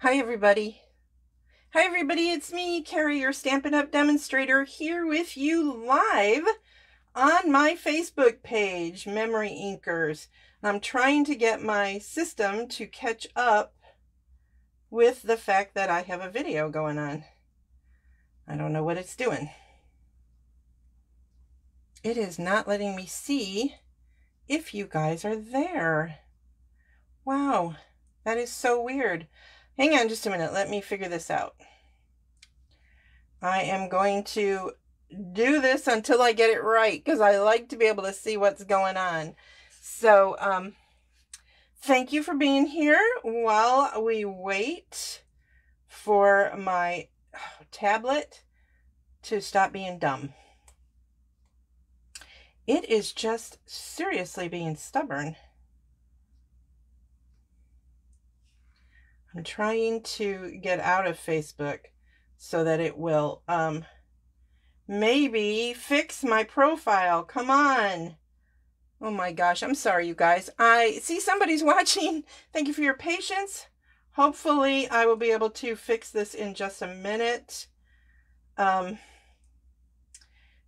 Hi everybody. Hi everybody, it's me, Carrie, your Stampin' Up! Demonstrator, here with you live on my Facebook page, MemoryINKers. I'm trying to get my system to catch up with the fact that I have a video going on. I don't know what it's doing. It is not letting me see if you guys are there. Wow, that is so weird. Hang on just a minute, let me figure this out. I am going to do this until I get it right, because I like to be able to see what's going on. So, thank you for being here while we wait for my tablet to stop being dumb. It is just seriously being stubborn. I'm trying to get out of Facebook so that it will maybe fix my profile. Come on. Oh my gosh, I'm sorry you guys. I see somebody's watching. Thank you for your patience. Hopefully I will be able to fix this in just a minute. And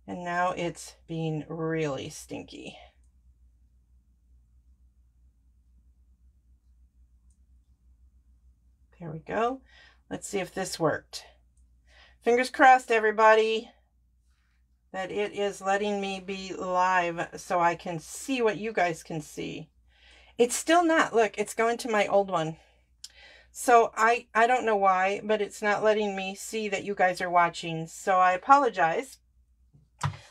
now it's being really stinky. There we go. Let's see if this worked. Fingers crossed, everybody, that it is letting me be live so I can see what you guys can see. It's still not. Look, it's going to my old one. So I don't know why, but it's not letting me see that you guys are watching. So I apologize.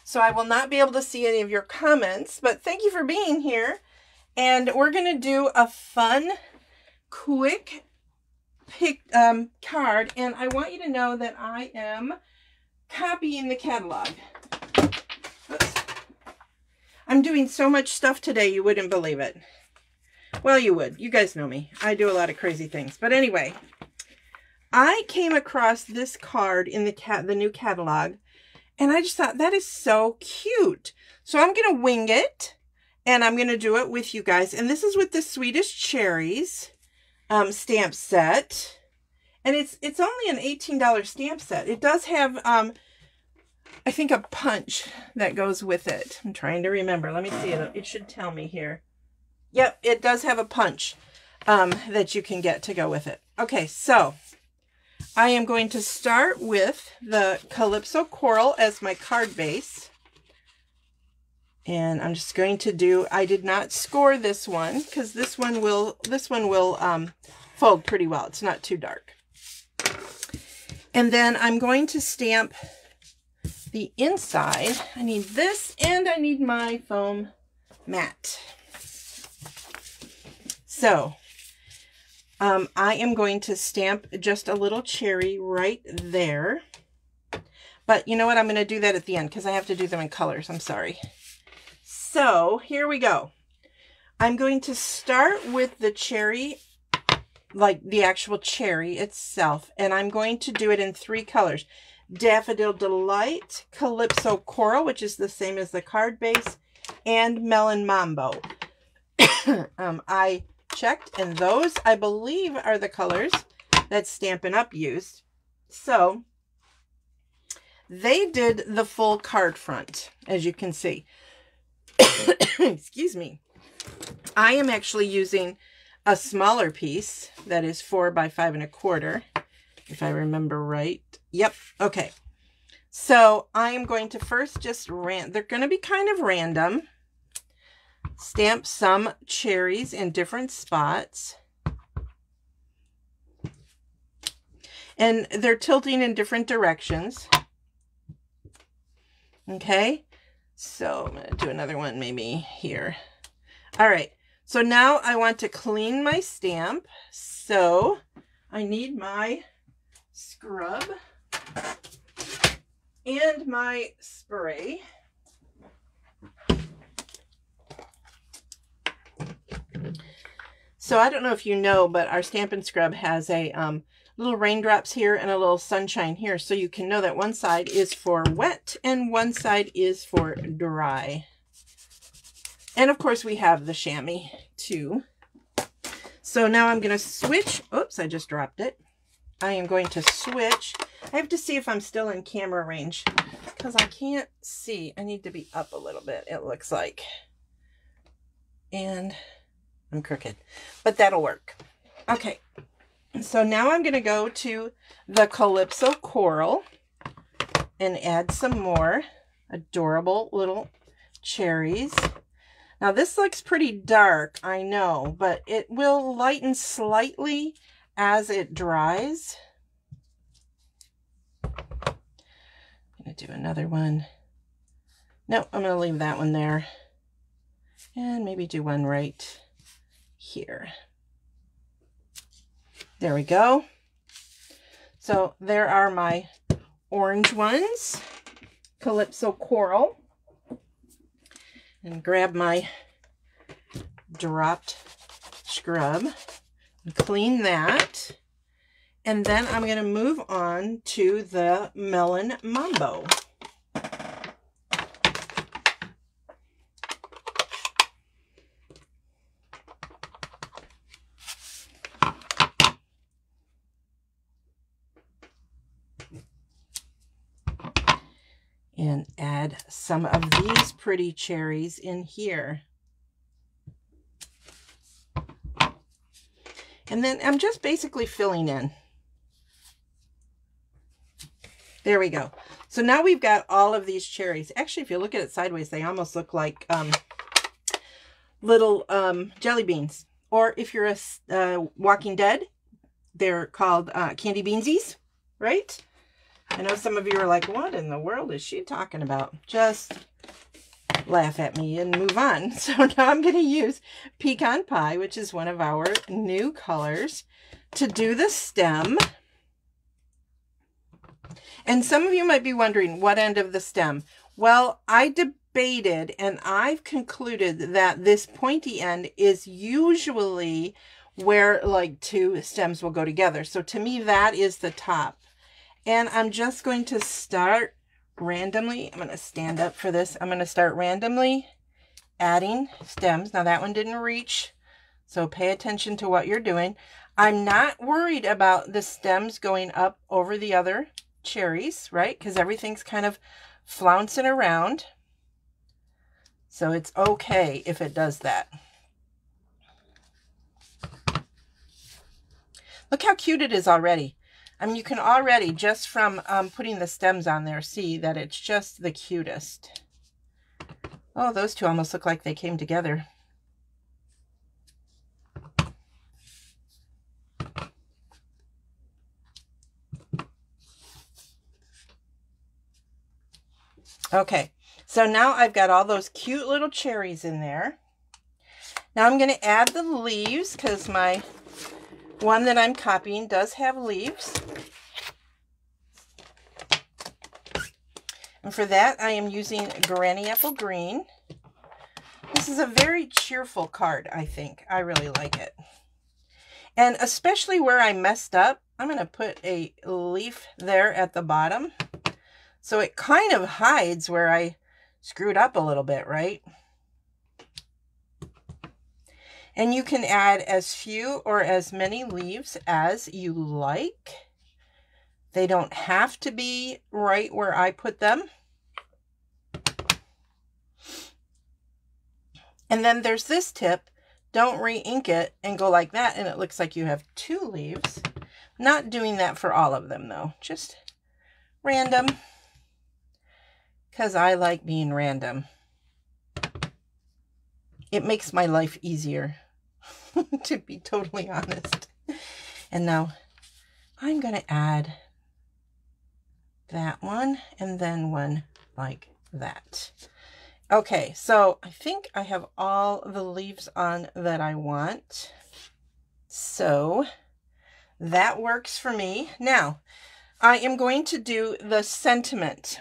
So I will not be able to see any of your comments, but thank you for being here. And we're going to do a fun, quick card, and I want you to know that I am copying the catalog. Oops. I'm doing so much stuff today you wouldn't believe it. Well, you would. You guys know me. I do a lot of crazy things. But anyway, I came across this card in the new catalog, and I just thought that is so cute. So I'm going to wing it, and I'm going to do it with you guys. And this is with the Sweetest Cherries stamp set, and it's only an $18 stamp set. It does have I think a punch that goes with it. I'm trying to remember. Let me see it. It should tell me here. Yep, it does have a punch that you can get to go with it. Okay, so I am going to start with the Calypso Coral as my card base. And I'm just going to do, I did not score this one because this one will fold pretty well. It's not too dark. And then I'm going to stamp the inside. I need this, and I need my foam mat. So I am going to stamp just a little cherry right there. But you know what? I'm going to do that at the end because I have to do them in colors. I'm sorry. So here we go. I'm going to start with the cherry, like the actual cherry itself, and I'm going to do it in 3 colors. Daffodil Delight, Calypso Coral, which is the same as the card base, and Melon Mambo. I checked, and those, I believe, are the colors that Stampin' Up! Used. So they did the full card front, as you can see. Excuse me. I am actually using a smaller piece that is 4 by 5 1/4, if I remember right. Yep. Okay. So I am going to first just they're going to be kind of random. Stamp some cherries in different spots. And they're tilting in different directions. Okay. So I'm going to do another one maybe here. All right. So now I want to clean my stamp. So I need my scrub and my spray. So I don't know if you know, but our Stampin' Scrub has a little raindrops here and a little sunshine here, so you can know that one side is for wet and one side is for dry. And of course we have the chamois too. So now I'm going to switch. Oops, I just dropped it. I am going to switch. I have to see if I'm still in camera range because I can't see. I need to be up a little bit, it looks like. And I'm crooked, but that'll work. Okay, so now I'm going to go to the Calypso Coral and add some more adorable little cherries. Now this looks pretty dark, I know, but it will lighten slightly as it dries. I'm going to do another one. No, I'm going to leave that one there. And maybe do one right here. There we go. So there are my orange ones, Calypso Coral. And grab my dropped scrub and clean that. And then I'm going to move on to the Melon Mambo. And add some of these pretty cherries in here. And then I'm just basically filling in. There we go. So now we've got all of these cherries. Actually, if you look at it sideways, they almost look like little jelly beans. Or if you're a Walking Dead, they're called candy beansies, right? I know some of you are like, what in the world is she talking about? Just laugh at me and move on. So now I'm going to use Pecan Pie, which is one of our new colors, to do the stem. And some of you might be wondering, what end of the stem? Well, I debated and I've concluded that this pointy end is usually where like two stems will go together. So to me, that is the top. And I'm just going to start randomly. I'm going to stand up for this. I'm going to start randomly adding stems. Now that one didn't reach, so pay attention to what you're doing. I'm not worried about the stems going up over the other cherries, right? Because everything's kind of flouncing around. So it's okay if it does that. Look how cute it is already. I mean, you can already, just from putting the stems on there, see that it's just the cutest. Oh, those two almost look like they came together. Okay, so now I've got all those cute little cherries in there. Now I'm going to add the leaves because my one that I'm copying does have leaves. And for that, I am using Granny Apple Green. This is a very cheerful card, I think. I really like it. And especially where I messed up, I'm going to put a leaf there at the bottom. So it kind of hides where I screwed up a little bit, right? And you can add as few or as many leaves as you like. They don't have to be right where I put them. And then there's this tip. Don't re-ink it and go like that, and it looks like you have 2 leaves. Not doing that for all of them, though. Just random. Because I like being random. It makes my life easier, to be totally honest. And now I'm going to add that one and then one like that. Okay, so I think I have all the leaves on that I want. So that works for me. Now, I am going to do the sentiment.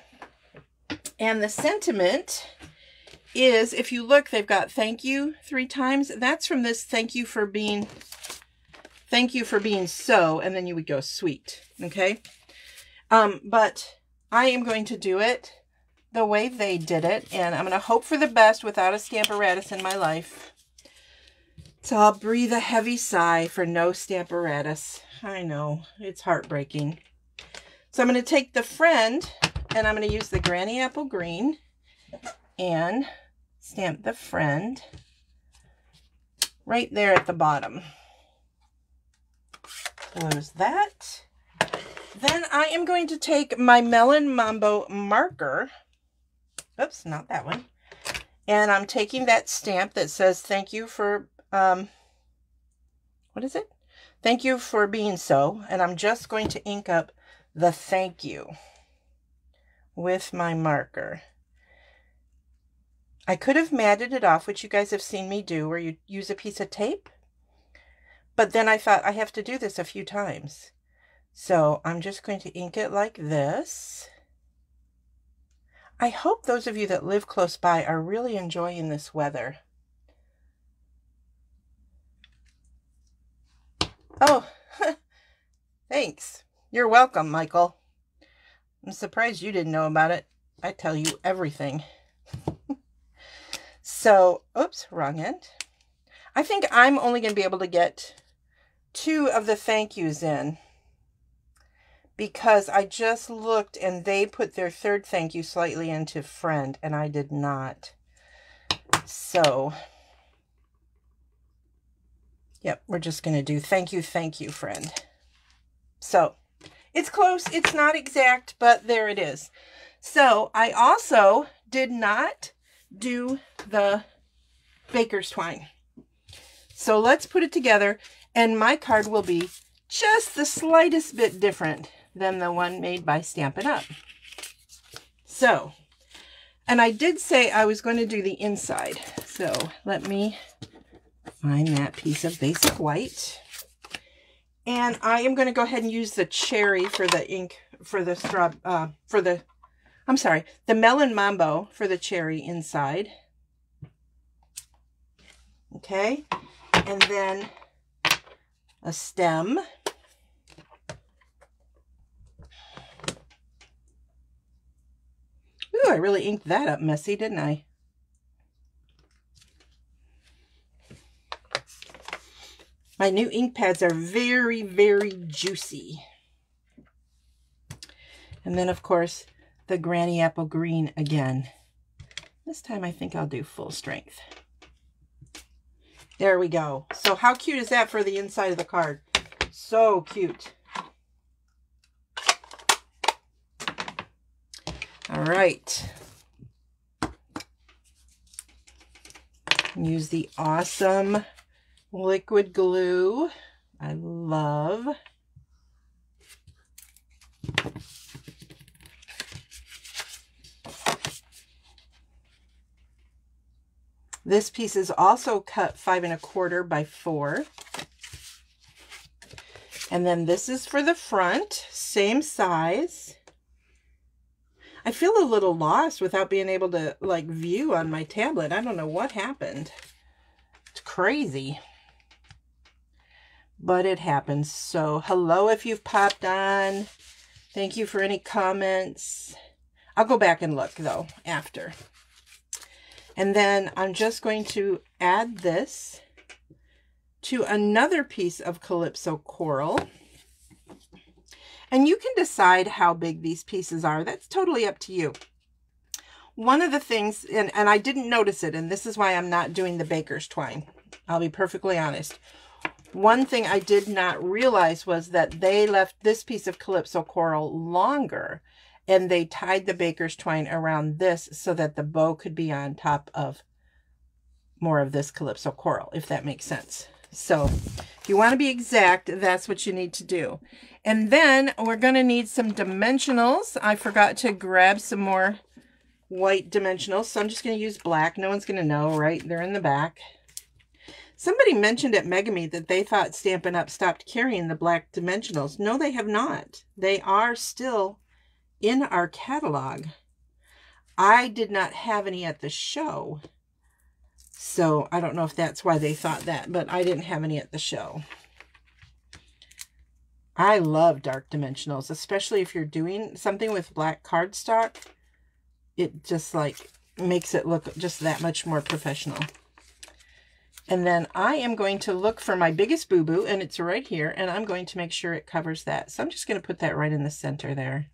And the sentiment is, if you look, they've got thank you 3 times. That's from this thank you for being so, and then you would go sweet, okay? But I am going to do it the way they did it, and I'm going to hope for the best without a Scamparatus in my life. So I'll breathe a heavy sigh for no Stamparatus. I know, it's heartbreaking. So I'm going to take the friend and I'm going to use the Granny Apple Green and stamp the friend right there at the bottom. Close that. Then I am going to take my Melon Mambo marker. Oops, not that one. And I'm taking that stamp that says thank you for, what is it? Thank you for being so. And I'm just going to ink up the thank you with my marker. I could have matted it off, which you guys have seen me do, where you use a piece of tape. But then I thought I have to do this a few times. So I'm just going to ink it like this. I hope those of you that live close by are really enjoying this weather. Oh, thanks. You're welcome, Michael. I'm surprised you didn't know about it. I tell you everything. So, oops, wrong end. I think I'm only going to be able to get 2 of the thank yous in, because I just looked and they put their 3rd thank you slightly into friend and I did not. So, yep, we're just going to do thank you, friend. So, it's close. It's not exact, but there it is. So, I also did not do the baker's twine. So, let's put it together, and my card will be just the slightest bit different than the one made by Stampin' Up. So, and I did say I was going to do the inside. So, let me find that piece of basic white. And I am going to go ahead and use the cherry for the ink, for the the Melon Mambo for the cherry inside. Okay. And then a stem. Ooh, I really inked that up messy, didn't I? My new ink pads are very, very juicy. And then, of course, the Granny Apple Green again. This time I think I'll do full strength. There we go. So how cute is that for the inside of the card? So cute. All right. Use the awesome liquid glue. I love. This piece is also cut 5 1/4 by 4. And then this is for the front, same size. I feel a little lost without being able to like view on my tablet. I don't know what happened. It's crazy. But it happens. So hello if you've popped on. Thank you for any comments. I'll go back and look though after. And then I'm just going to add this to another piece of Calypso Coral. And you can decide how big these pieces are. That's totally up to you. One of the things, and I didn't notice it, and this is why I'm not doing the baker's twine. I'll be perfectly honest. One thing I did not realize was that they left this piece of Calypso Coral longer, and they tied the baker's twine around this so that the bow could be on top of more of this Calypso Coral, if that makes sense. So if you want to be exact, that's what you need to do. And then we're going to need some dimensionals. I forgot to grab some more white dimensionals, so I'm just going to use black. No one's going to know, right? They're in the back. Somebody mentioned at Megame that they thought Stampin' Up! Stopped carrying the black dimensionals. No, they have not. They are still in our catalog. I did not have any at the show, so I don't know if that's why they thought that, but I didn't have any at the show. I love dark dimensionals, especially if you're doing something with black cardstock. It just like makes it look just that much more professional. And then I am going to look for my biggest boo-boo, and it's right here, and I'm going to make sure it covers that. So I'm just going to put that right in the center there.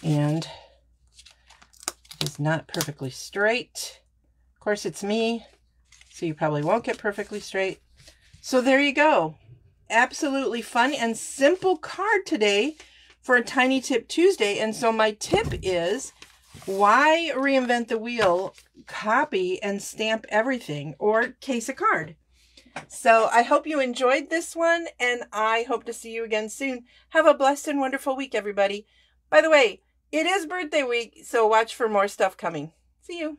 And it is not perfectly straight. Of course, it's me, so you probably won't get perfectly straight. So there you go. Absolutely fun and simple card today for a Tiny Tip Tuesday. And so my tip is, why reinvent the wheel? Copy and stamp everything, or case a card. So I hope you enjoyed this one, and I hope to see you again soon. Have a blessed and wonderful week, everybody. By the way, it is birthday week, so watch for more stuff coming. See you.